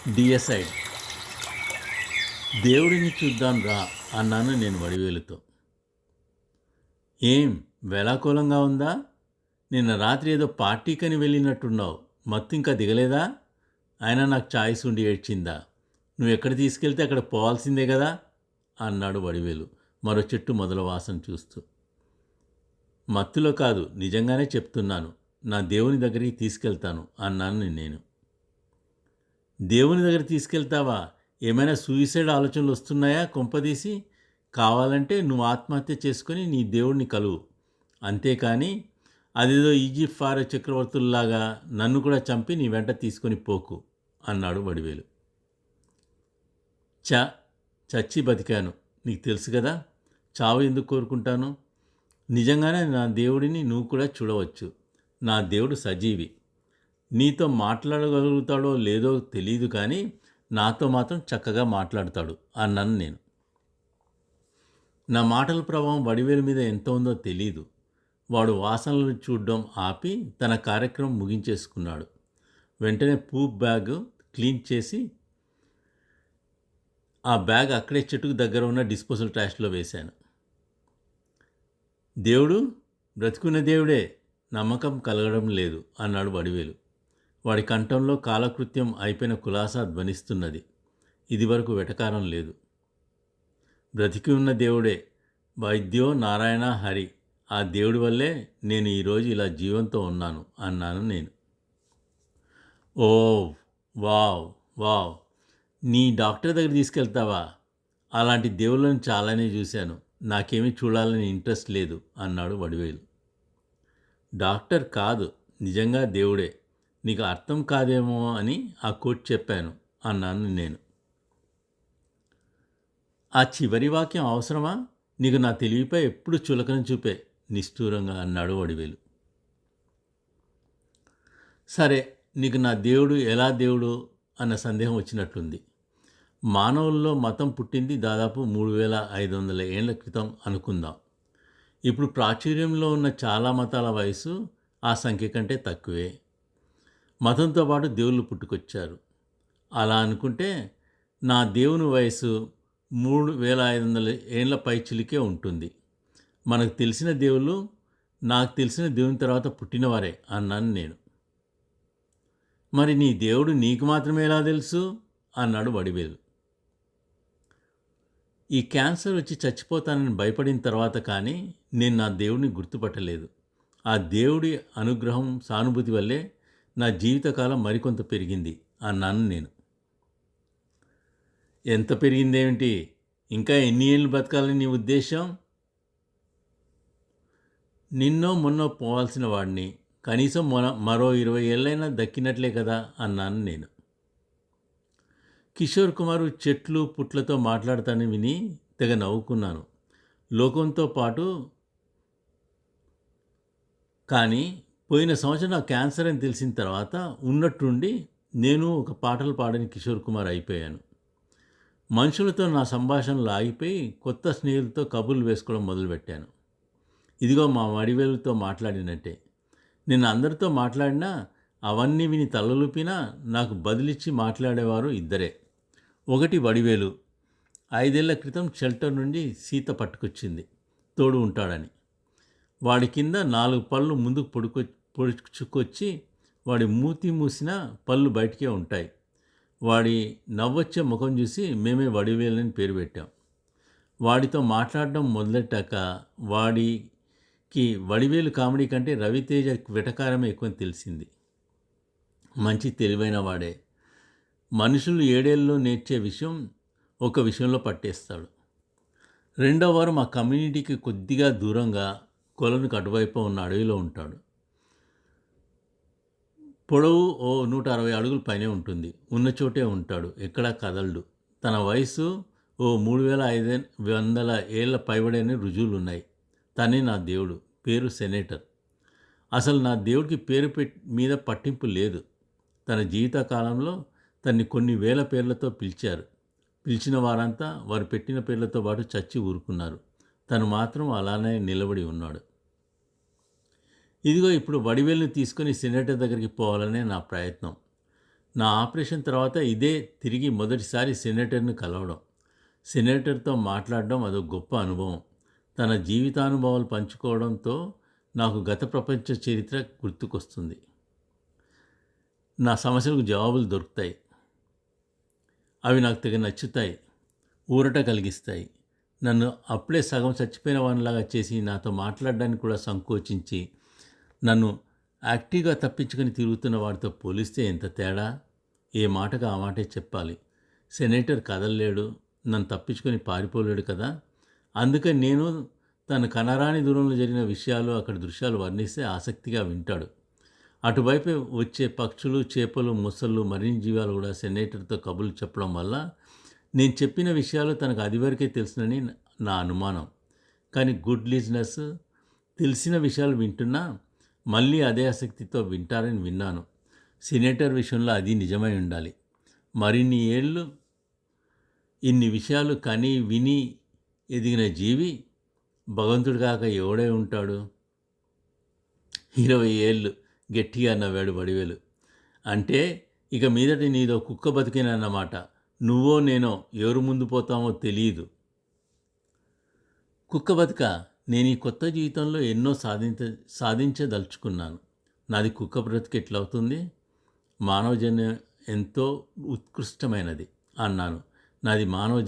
డిఎసైడ్ దేవుడిని చూద్దాం రా అన్నాను నేను వడివేలుతో. ఏం వేళాకోళంగా ఉందా? నిన్న రాత్రి ఏదో పార్టీకని వెళ్ళినట్టున్నావు. మత్తు ఇంకా దిగలేదా? అయినా నాకు ఛాయిస్ ఉండి ఏడ్చిందా? నువ్వు ఎక్కడ తీసుకెళ్తే అక్కడ పోవాల్సిందే కదా అన్నాడు వడివేలు మరో చెట్టు మొదల వాసన చూస్తూ. మత్తులో కాదు, నిజంగానే చెప్తున్నాను. నా దేవుని దగ్గరికి తీసుకెళ్తాను అన్నాను నేను. దేవుని దగ్గర తీసుకెళ్తావా? ఏమైనా సూయిసైడ్ ఆలోచనలు వస్తున్నాయా కొంపదీసి? కావాలంటే నువ్వు ఆత్మహత్య చేసుకొని నీ దేవుడిని కలువు. అంతేకాని అదేదో ఈజిప్ట్ ఫారో చక్రవర్తుల్లాగా నన్ను కూడా చంపి నీ వెంట తీసుకొని పోకు అన్నాడు వడివేలు. చచ్చి బతికాను, నీకు తెలుసు కదా. చావు ఎందుకు కోరుకుంటాను? నిజంగానే నా దేవుడిని నువ్వు కూడా చూడవచ్చు. నా దేవుడు సజీవి. నీతో మాట్లాడగలుగుతాడో లేదో తెలియదు, కానీ నాతో మాత్రం చక్కగా మాట్లాడతాడు అన్నాను నేను. నా మాటల ప్రభావం వడివేలు మీద ఎంత ఉందో తెలీదు. వాడు వాసనలు చూడడం ఆపి తన కార్యక్రమం ముగించేసుకున్నాడు. వెంటనే పూప్ బ్యాగ్ క్లీన్ చేసి ఆ బ్యాగ్ అక్కడే చెట్టుకు దగ్గర ఉన్న డిస్పోజల్ ట్రాష్లో వేశాను. దేవుడు బ్రతుకున్న దేవుడే, నమ్మకం కలగడం లేదు అన్నాడు వడివేలు. వాడి కంఠంలో కాలకృత్యం అయిపోయిన కులాసా ధ్వనిస్తున్నది. ఇదివరకు వెటకారం లేదు. బ్రతికి ఉన్న దేవుడే, వైద్యో నారాయణ హరి. ఆ దేవుడి వల్లే నేను ఈరోజు ఇలా జీవంతో ఉన్నాను అన్నాను నేను. ఓ వావ్ వావ్, నీ డాక్టర్ దగ్గర తీసుకెళ్తావా? అలాంటి దేవుళ్ళని చాలానే చూశాను, నాకేమీ చూడాలని ఇంట్రెస్ట్ లేదు అన్నాడు వడివేలు. డాక్టర్ కాదు, నిజంగా దేవుడే. నీకు అర్థం కాదేమో అని ఆ కోట్ చెప్పాను అన్నాను నేను. ఆ చివరి వాక్యం అవసరమా? నీకు నా తెలివిపై ఎప్పుడు చులకన చూపే నిష్ఠూరంగా అన్నాడు వడివేలు. సరే, నీకు నా దేవుడు ఎలా దేవుడు అన్న సందేహం వచ్చినట్లుంది. మానవుల్లో మతం పుట్టింది దాదాపు 3500 ఏళ్ల క్రితం అనుకుందాం. ఇప్పుడు ప్రాచుర్యంలో ఉన్న చాలా మతాల వయసు ఆ సంఖ్య కంటే తక్కువే. మతంతో పాటు దేవుళ్ళు పుట్టుకొచ్చారు. అలా అనుకుంటే నా దేవుని వయసు 3500 ఏళ్ల పైచిలికే ఉంటుంది. మనకు తెలిసిన దేవుళ్ళు నాకు తెలిసిన దేవుని తర్వాత పుట్టినవారే అన్నాను నేను. మరి నీ దేవుడు నీకు మాత్రమే ఎలా తెలుసు అన్నాడు వడివేలు. ఈ క్యాన్సర్ వచ్చి చచ్చిపోతానని భయపడిన తర్వాత కానీ నేను నా దేవుడిని గుర్తుపట్టలేదు. ఆ దేవుడి అనుగ్రహం సానుభూతి వల్లే నా జీవితకాలం మరికొంత పెరిగింది అన్నాను నేను. ఎంత పెరిగిందేమిటి? ఇంకా ఎన్ని ఏళ్ళు బతకాలని నీ ఉద్దేశం? నిన్నో మొన్నో పోవాల్సిన వాడిని కనీసం మరో 20 ఏళ్ళైనా దక్కినట్లే కదా అన్నాను నేను. కిషోర్ కుమార్ చెట్లు పుట్లతో మాట్లాడతానని విని తెగ నవ్వుకున్నాను. లోకంతో పాటు. కానీ పోయిన సంవత్సరం నాకు క్యాన్సర్ అని తెలిసిన తర్వాత ఉన్నట్టుండి నేను ఒక పాటలు పాడని కిషోర్ కుమార్ అయిపోయాను. మనుషులతో నా సంభాషణలు ఆగిపోయి కొత్త స్నేహితులతో కబుర్లు వేసుకోవడం మొదలుపెట్టాను. ఇదిగో మా వడివేలుతో మాట్లాడినట్టే. నేను అందరితో మాట్లాడినా అవన్నీ విని తలలుపినా నాకు బదిలిచ్చి మాట్లాడేవారు ఇద్దరే. ఒకటి వడివేలు, 5 ఏళ్ల క్రితం షెల్టర్ నుండి సీత పట్టుకొచ్చింది, తోడు ఉంటాడని. వాడి కింద 4 పళ్ళు ముందుకు పొడుచుకొచ్చి వాడి మూతి మూసిన పళ్ళు బయటికే ఉంటాయి. వాడి నవ్వొచ్చే ముఖం చూసి మేమే వడివేలని పేరు పెట్టాం. వాడితో మాట్లాడడం మొదలెట్టాక వాడికి వడివేలు కామెడీ కంటే రవితేజ వెటకారమే ఎక్కువ తెలిసింది. మంచి తెలివైన వాడే. మనుషులు 7 ఏళ్ళలో నేర్చే విషయం ఒక విషయంలో పట్టేస్తాడు. రెండో వారం మా కమ్యూనిటీకి కొద్దిగా దూరంగా కొలనుకు అటువైపు ఉన్న అడవిలో ఉంటాడు. పొడవు 160 అడుగుల పైనే ఉంటుంది. ఉన్న చోటే ఉంటాడు, ఎక్కడా కదలడు. తన వయసు 3500 ఏళ్ల పైబడని రుజువులున్నాయి. తనే నా దేవుడు. పేరు సెనేటర్. అసలు నా దేవుడికి పేరు మీద పట్టింపు లేదు. తన జీవితకాలంలో తన్ని కొన్ని వేల పేర్లతో పిలిచారు. పిలిచిన వారంతా వారు పెట్టిన పేర్లతో పాటు చచ్చి ఊరుకున్నారు. తను మాత్రం అలానే నిలబడి ఉన్నాడు. ఇదిగో ఇప్పుడు వడివేలుని తీసుకొని సెనేటర్ దగ్గరికి పోవాలనే నా ప్రయత్నం. నా ఆపరేషన్ తర్వాత ఇదే తిరిగి మొదటిసారి సెనేటర్ని కలవడం. సెనేటర్తో మాట్లాడడం అదొక గొప్ప అనుభవం. తన జీవితానుభవాలు పంచుకోవడంతో నాకు గత ప్రపంచ చరిత్ర గుర్తుకొస్తుంది. నా సమస్యలకు జవాబులు దొరుకుతాయి. అవి నాకు తెగ నచ్చుతాయి, ఊరట కలిగిస్తాయి. నన్ను అప్పుడే సగం చచ్చిపోయిన వానిలాగా చేసి నాతో మాట్లాడడానికి కూడా సంకోచించి నన్ను యాక్టివ్గా తప్పించుకొని తిరుగుతున్న వాడితో పోలిస్తే ఎంత తేడా! ఏ మాటకు ఆ మాటే చెప్పాలి. సెనేటర్ కదలలేడు, నన్ను తప్పించుకొని పారిపోలేడు కదా. అందుకని నేను తన కనరాని దూరంలో జరిగిన విషయాలు, అక్కడ దృశ్యాలు వర్ణిస్తే ఆసక్తిగా వింటాడు. అటువైపు వచ్చే పక్షులు, చేపలు, మొసళ్ళు, మరిన్ని జీవాలు కూడా సెనేటర్తో కబుర్లు చెప్పడం వల్ల నేను చెప్పిన విషయాలు తనకు అదివరకే తెలుసునని నా అనుమానం. కానీ గుడ్ లిజనర్స్ తెలిసిన విషయాలు వింటున్నా మళ్ళీ అదే ఆసక్తితో వింటారని విన్నాను. సెనేటర్ విషయంలో అది నిజమై ఉండాలి. మరిన్ని ఏళ్ళు ఇన్ని విషయాలు కని విని ఎదిగిన జీవి భగవంతుడు కాక ఎవడై ఉంటాడు? 20 ఏళ్ళు గట్టిగా నవ్వాడు వడివేలు. అంటే ఇక మీదట నీదో కుక్క బతికేనన్నమాట. నువ్వో నేనో ఎవరు ముందు పోతామో తెలియదు. కుక్క బతుక, నేను ఈ కొత్త జీవితంలో ఎన్నో సాధించదలుచుకున్నాను. నాది కుక్క బ్రతుకు ఎట్లవుతుంది? మానవ జన్మ ఎంతో ఉత్కృష్టమైనది అన్నాను. నాది మానవ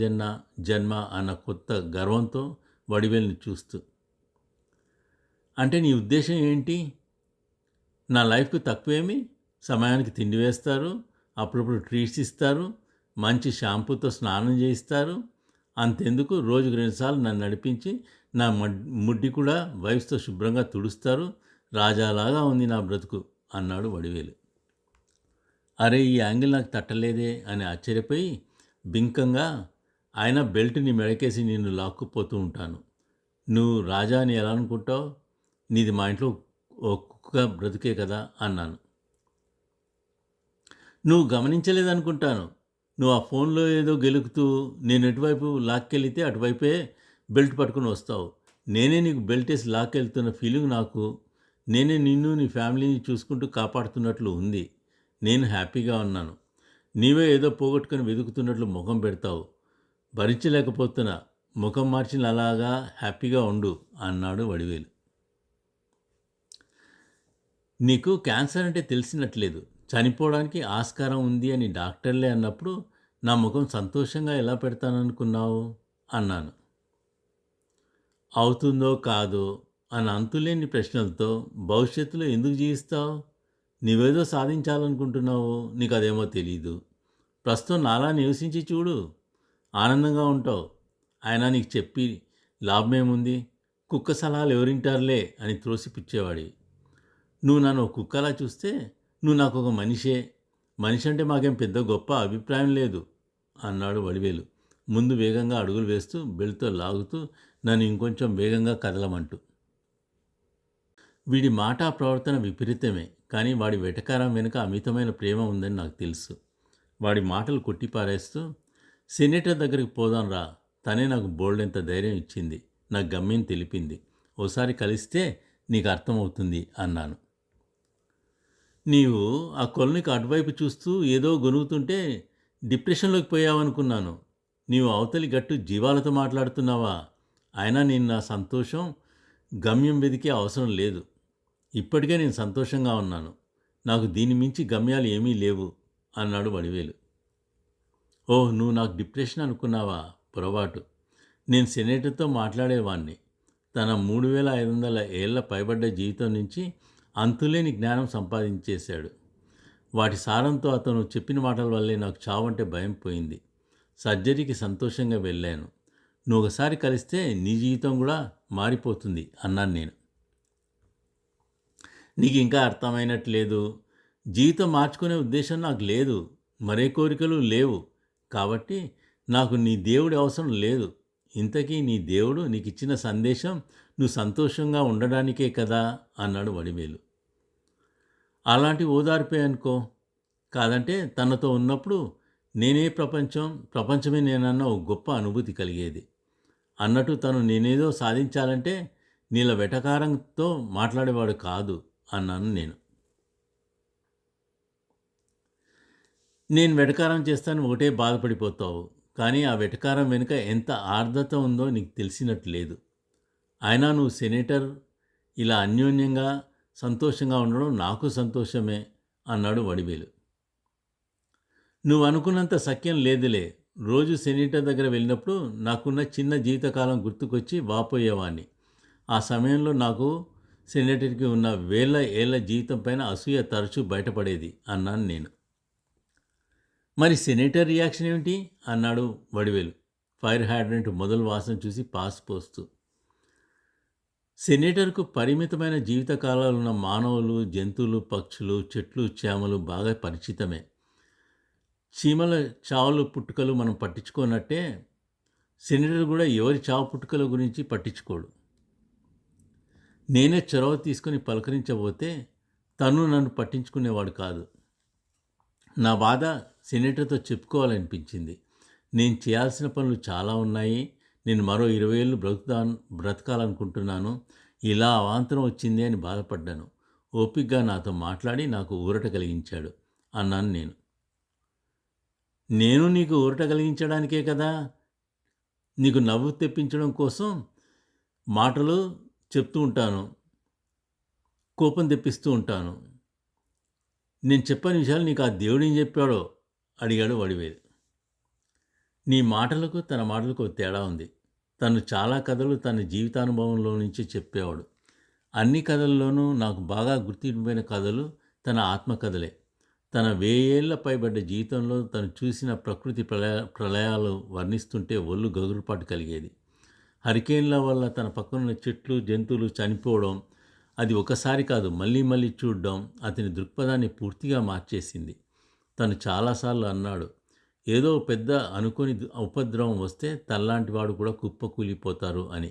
జన్మ అన్న కొత్త గర్వంతో వడివేలుని చూస్తూ. అంటే నీ ఉద్దేశం ఏంటి? నా లైఫ్కు తక్కువేమి? సమయానికి తిండి వేస్తారు, అప్పుడప్పుడు ట్రీట్స్ ఇస్తారు, మంచి షాంపూతో స్నానం చేయిస్తారు. అంతెందుకు, రోజుకు 2 సార్లు నన్ను నడిపించి నా ముడ్డి కూడా వైఫ్స్తో శుభ్రంగా తుడుస్తారు. రాజాలాగా ఉంది నా బ్రతుకు అన్నాడు వడివేలు. అరే, ఈ యాంగిల్ నాకు తట్టలేదే అని ఆశ్చర్యపోయి బింకంగా, ఆయన బెల్ట్ని మెడకేసి నిన్ను లాక్కుపోతూ ఉంటాను. నువ్వు రాజా అని ఎలా అనుకుంటావు? నీది మా ఇంట్లో ఓ కుక్క బ్రతుకే కదా అన్నాను. నువ్వు గమనించలేదనుకుంటాను. నువ్వు ఆ ఫోన్లో ఏదో గెలుకుతూ నేను ఎటువైపు లాక్కెళ్తే అటువైపే బెల్ట్ పట్టుకుని వస్తావు. నేనే నీకు బెల్ట్ వేసి లాక్కెళ్తున్న ఫీలింగ్ నాకు. నేనే నిన్ను నీ ఫ్యామిలీని చూసుకుంటూ కాపాడుతున్నట్లు ఉంది. నేను హ్యాపీగా ఉన్నాను. నీవే ఏదో పోగొట్టుకొని వెతుకుతున్నట్లు ముఖం పెడతావు. భరించలేకపోతున్నా. ముఖం మార్చిన అలాగా హ్యాపీగా ఉండు అన్నాడు వడివేలు. నీకు క్యాన్సర్ అంటే తెలిసినట్లేదు. చనిపోవడానికి ఆస్కారం ఉంది అని డాక్టర్లే అన్నప్పుడు నా ముఖం సంతోషంగా ఎలా పెడతాననుకున్నావు అన్నాను. అవుతుందో కాదో అని అంతులేని ప్రశ్నలతో భవిష్యత్తులో ఎందుకు జీవిస్తావు? నీవేదో సాధించాలనుకుంటున్నావు, నీకు అదేమో తెలీదు. ప్రస్తుతం నాలా నివసించి చూడు, ఆనందంగా ఉంటావు. ఆయన నీకు చెప్పి లాభమేముంది? కుక్క సలహాలు ఎవరింటారులే అని త్రోసిపుచ్చేవాడి. నువ్వు నన్ను కుక్కలా చూస్తే నువ్వు నాకు ఒక మనిషే. మనిషి అంటే మాకేం పెద్ద గొప్ప అభిప్రాయం లేదు అన్నాడు వడివేలు, ముందు వేగంగా అడుగులు వేస్తూ బెల్ట్తో లాగుతూ నన్ను ఇంకొంచెం వేగంగా కదలమంటూ. వీడి మాట ప్రవర్తన విపరీతమే, కానీ వాడి వెటకారం వెనుక అమితమైన ప్రేమ ఉందని నాకు తెలుసు. వాడి మాటలు కొట్టిపారేస్తూ, సెనేటర్ దగ్గరికి పోదాం రా, తనే నాకు బోల్డెంత ధైర్యం ఇచ్చింది, నాకు గమ్యం తెలిపింది. ఓసారి కలిస్తే నీకు అర్థమవుతుంది అన్నాను. నీవు ఆ కొలనికి అటువైపు చూస్తూ ఏదో గొనుగుతుంటే డిప్రెషన్లోకి పోయావనుకున్నాను. నీవు అవతలి గట్టు జీవాలతో మాట్లాడుతున్నావా? అయినా నేను నా సంతోషం గమ్యం వెదికే అవసరం లేదు. ఇప్పటికే నేను సంతోషంగా ఉన్నాను. నాకు దీని మించి గమ్యాలు ఏమీ లేవు అన్నాడు వడివేలు. ఓహ్, నువ్వు నాకు డిప్రెషన్ అనుకున్నావా? పొరపాటు. నేను సెనేటర్తో మాట్లాడేవాణ్ణి. తన 3500 ఏళ్ల పైబడ్డ జీవితం నుంచి అంతులేని జ్ఞానం సంపాదించేశాడు. వాటి సారంతో అతను చెప్పిన మాటల వల్లే నాకు చావంటే భయం పోయింది. సర్జరీకి సంతోషంగా వెళ్ళాను. నువ్వు ఒకసారి కలిస్తే నీ జీవితం కూడా మారిపోతుంది అన్నాను నేను. నీకు ఇంకా అర్థమైనట్లేదు. జీవితం మార్చుకునే ఉద్దేశం నాకు లేదు, మరే కోరికలు లేవు. కాబట్టి నాకు నీ దేవుడి అవసరం లేదు. ఇంతకీ నీ దేవుడు నీకు ఇచ్చిన సందేశం నువ్వు సంతోషంగా ఉండడానికే కదా అన్నాడు వడివేలు. అలాంటి ఓదార్పే అనుకో. కాదంటే తనతో ఉన్నప్పుడు నేనే ప్రపంచమే నేనన్న ఒక గొప్ప అనుభూతి కలిగేది. అన్నట్టు తను నేనేదో సాధించాలంటే నీళ్ళ వెటకారంతో మాట్లాడేవాడు కాదు అన్నాను నేను. నేను వెటకారం చేస్తాను ఒకటే బాధపడిపోతావు. కానీ ఆ వెటకారం వెనుక ఎంత ఆర్ద్రత ఉందో నీకు తెలిసినట్టు లేదు. అయినా నువ్వు సెనేటర్ ఇలా అన్యోన్యంగా, సంతోషంగా ఉండడం నాకు సంతోషమే అన్నాడు వడివేలు. నువ్వు అనుకున్నంత సఖ్యం లేదులే. రోజు సెనేటర్ దగ్గర వెళ్ళినప్పుడు నాకున్న చిన్న జీవితకాలం గుర్తుకొచ్చి వాపోయేవాణ్ణి. ఆ సమయంలో నాకు సెనేటర్కి ఉన్న వేల ఏళ్ల జీవితం పైన అసూయ తరచూ బయటపడేది అన్నాను నేను. మరి సెనేటర్ రియాక్షన్ ఏమిటి అన్నాడు వడివేలు ఫైర్ హ్యాడ్రెంట్ మొదలు వాసన చూసి పాస్ పోస్తూ. సెనేటర్కు పరిమితమైన జీవితకాలాలున్న మానవులు, జంతువులు, పక్షులు, చెట్లు, చేమలు బాగా పరిచితమే. చీమల చావులు పుట్టుకలు మనం పట్టించుకోనట్టే సెనేటర్ కూడా ఎవరి చావు పుట్టుకల గురించి పట్టించుకోడు. నేనే చొరవ తీసుకొని పలకరించబోతే తను నన్ను పట్టించుకునేవాడు కాదు. నా బాధ సెనేటర్తో చెప్పుకోవాలనిపించింది. నేను చేయాల్సిన పనులు చాలా ఉన్నాయి. నేను మరో 20 ఏళ్ళు బ్రతకాలనుకుంటున్నాను. ఇలా అవాంతరం వచ్చింది అని బాధపడ్డాను. ఓపికగా నాతో మాట్లాడి నాకు ఊరట కలిగించాడు అన్నాను నేను. నేను నీకు ఊరట కలిగించడానికే కదా, నీకు నవ్వు తెప్పించడం కోసం మాటలు చెప్తూ ఉంటాను, కోపం తెప్పిస్తూ ఉంటాను. నేను చెప్పని విషయాలు నీకు ఆ దేవుడు ఏం చెప్పాడో అడిగాడు వడివేలు. నీ మాటలకు తన మాటలకు తేడా ఉంది. తను చాలా కథలు తన జీవితానుభవంలో నుంచి చెప్పేవాడు. అన్ని కథల్లోనూ నాకు బాగా గుర్తుండిపోయిన కథలు తన ఆత్మకథలే. తన 1000 ఏళ్ల పైబడ్డ జీవితంలో తను చూసిన ప్రకృతి ప్రళయాలు వర్ణిస్తుంటే ఒళ్ళు గగురుపాటు కలిగేది. హరికేన్ల వల్ల తన పక్కనున్న చెట్లు, జంతువులు చనిపోవడం, అది ఒకసారి కాదు మళ్ళీ మళ్ళీ చూడడం అతని దృక్పథాన్ని పూర్తిగా మార్చేసింది. తను చాలాసార్లు అన్నాడు, ఏదో పెద్ద అనుకోని ఉపద్రవం వస్తే తనలాంటి వాడు కూడా కుప్పకూలిపోతారు అని.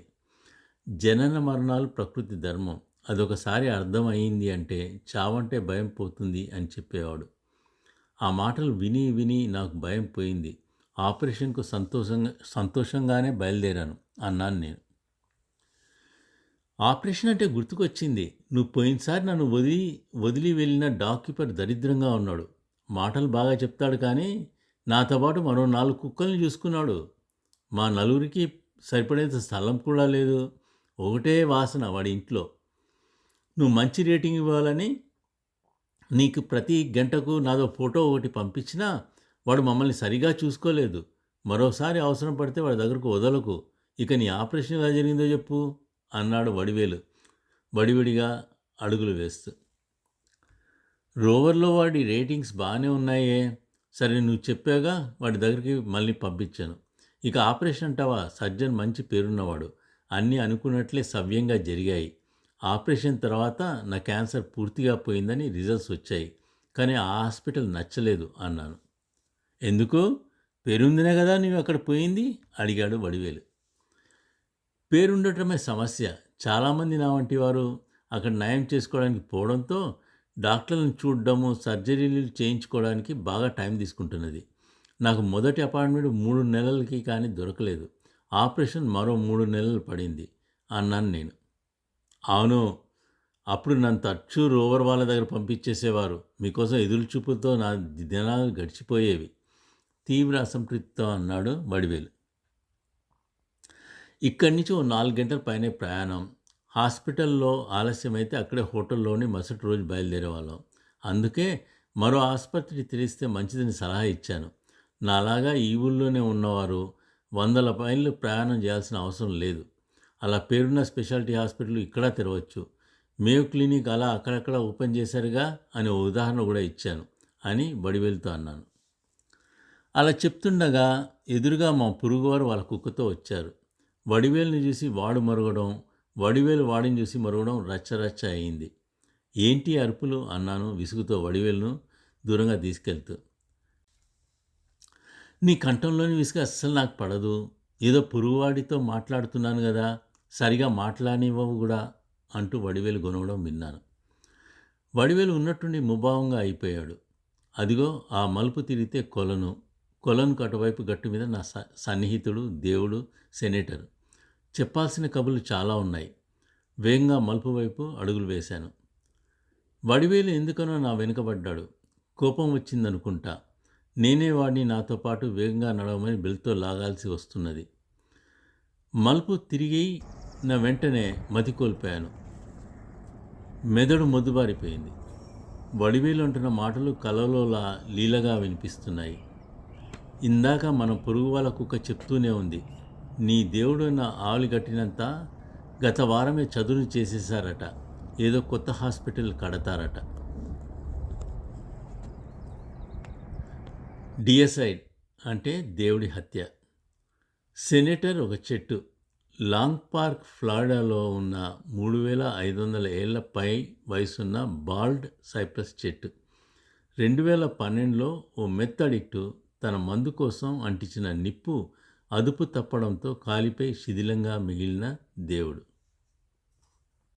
జనన మరణాలు ప్రకృతి ధర్మం, అదొకసారి అర్థం అయింది అంటే చావంటే భయం పోతుంది అని చెప్పేవాడు. ఆ మాటలు విని విని నాకు భయం పోయింది. ఆపరేషన్కు సంతోషంగానే బయలుదేరాను అన్నాను నేను. ఆపరేషన్ అంటే గుర్తుకొచ్చింది. నువ్వు పోయినసారి నన్ను వదిలి వెళ్ళిన డాక్కీపర్ దరిద్రంగా ఉన్నాడు. మాటలు బాగా చెప్తాడు కానీ నాతో పాటు మరో 4 కుక్కల్ని చూసుకున్నాడు. మా నలుగురికి సరిపడేంత స్థలం కూడా లేదు. ఒకటే వాసన వాడి ఇంట్లో. నువ్వు మంచి రేటింగ్ ఇవ్వాలని నీకు ప్రతి గంటకు నాదో ఫోటో ఒకటి పంపించినా వాడు మమ్మల్ని సరిగా చూసుకోలేదు. మరోసారి అవసరం పడితే వాడి దగ్గరకు వదలకు. ఇక నీ ఆపరేషన్ ఎలా జరిగిందో చెప్పు అన్నాడు వడివేలు వడివడిగా అడుగులు వేస్తూ. రోవర్లో వాడి రేటింగ్స్ బాగానే ఉన్నాయే. సరే నువ్వు చెప్పాగా వాడి దగ్గరికి మళ్ళీ పంపించాను. ఇక ఆపరేషన్ అంటావా, సర్జన్ మంచి పేరున్నవాడు. అన్నీ అనుకున్నట్లే సవ్యంగా జరిగాయి. ఆపరేషన్ తర్వాత నా క్యాన్సర్ పూర్తిగా పోయిందని రిజల్ట్స్ వచ్చాయి. కానీ ఆ హాస్పిటల్ నచ్చలేదు అన్నాను. ఎందుకు? పేరుందినే కదా నువ్వు అక్కడ పోయింది అడిగాడు వడివేలు. పేరుండటమే సమస్య. చాలామంది నా వంటి వారు అక్కడ నయం చేసుకోవడానికి పోవడంతో డాక్టర్లను చూడడము, సర్జరీలు చేయించుకోవడానికి బాగా టైం తీసుకుంటున్నది. నాకు మొదటి అపాయింట్మెంట్ 3 నెలలకి కానీ దొరకలేదు. ఆపరేషన్ మరో 3 నెలలు పడింది అన్నాను నేను. అవును, అప్పుడు నన్ను తరచూ రోవర్ వాళ్ళ దగ్గర పంపించేసేవారు. మీకోసం ఎదురు చూపులతో నా దినాలు గడిచిపోయేవి తీవ్ర అసంతృప్తితో అన్నాడు వడివేలు. ఇక్కడి నుంచి ఓ 4 గంటల పైనే ప్రయాణం. హాస్పిటల్లో ఆలస్యమైతే అక్కడే హోటల్లోని మరుసటి రోజు బయలుదేరేవాళ్ళం. అందుకే మరో ఆసుపత్రి తెలిస్తే మంచిదని సలహా ఇచ్చాను. నాలాగా ఈ ఊళ్ళోనే ఉన్నవారు 100 మైళ్ళు ప్రయాణం చేయాల్సిన అవసరం లేదు. అలా పేరున్న స్పెషాలిటీ హాస్పిటల్ ఇక్కడ తెరవచ్చు. మేయో క్లినిక్ అలా అక్కడక్కడ ఓపెన్ చేశారుగా అని ఓ ఉదాహరణ కూడా ఇచ్చాను అని వడివేలుతో అన్నాను. అలా చెప్తుండగా ఎదురుగా మా పొరుగువారు వాళ్ళ కుక్కతో వచ్చారు. వడివేలుని చూసి వాడు మరగడం, వడివేలు వాడిని చూసి మరగడం రచ్చరచ్చ అయింది. ఏంటి అరుపులు అన్నాను విసుగుతో వడివేలును దూరంగా తీసుకెళ్తూ. నీ కంఠంలోని విసుగు అస్సలు నాకు పడదు. ఏదో పొరుగువాడితో మాట్లాడుతున్నాను కదా, సరిగా మాట్లాడనివ్వవు కూడా అంటూ వడివేలు గొనవడం విన్నాను. వడివేలు ఉన్నట్టుండి ముభావంగా అయిపోయాడు. అదిగో ఆ మలుపు తిరిగితే కొలను అటువైపు గట్టు మీద నా సన్నిహితుడు, దేవుడు, సెనేటర్. చెప్పాల్సిన కబుర్లు చాలా ఉన్నాయి. వేగంగా మలుపు వైపు అడుగులు వేశాను. వడివేలు ఎందుకనో నా వెనుకబడ్డాడు. కోపం వచ్చిందనుకుంటా. నేనే వాడిని నాతో పాటు వేగంగా నడవమని బెల్ట్‌తో లాగాల్సి వస్తున్నది. మలుపు తిరిగిన వెంటనే మతి కోల్పోయాను. మెదడు మొద్దుబారిపోయింది. వడివేలు అంటున్న మాటలు కలలోలా లీలగా వినిపిస్తున్నాయి. ఇందాక మన పొరుగు వాళ్ళ కుక్క చెప్తూనే ఉంది. నీ దేవుడన్న ఆవలి గట్టినంత గత వారమే చదును చేసేశారట. ఏదో కొత్త హాస్పిటల్ కడతారట. డిఎసైడ్ అంటే దేవుడి హత్య. సెనేటర్ ఒక చెట్టు. లాంగ్ పార్క్, ఫ్లారిడాలో ఉన్న 3500 ఏళ్ల పై వయసున్న బాల్డ్ సైప్రస్ చెట్టు. 2012లో ఓ మెత్ అడిక్టు తన మందు కోసం అంటించిన నిప్పు అదుపు తప్పడంతో కాలిపై శిథిలంగా మిగిలిన దేవుడు.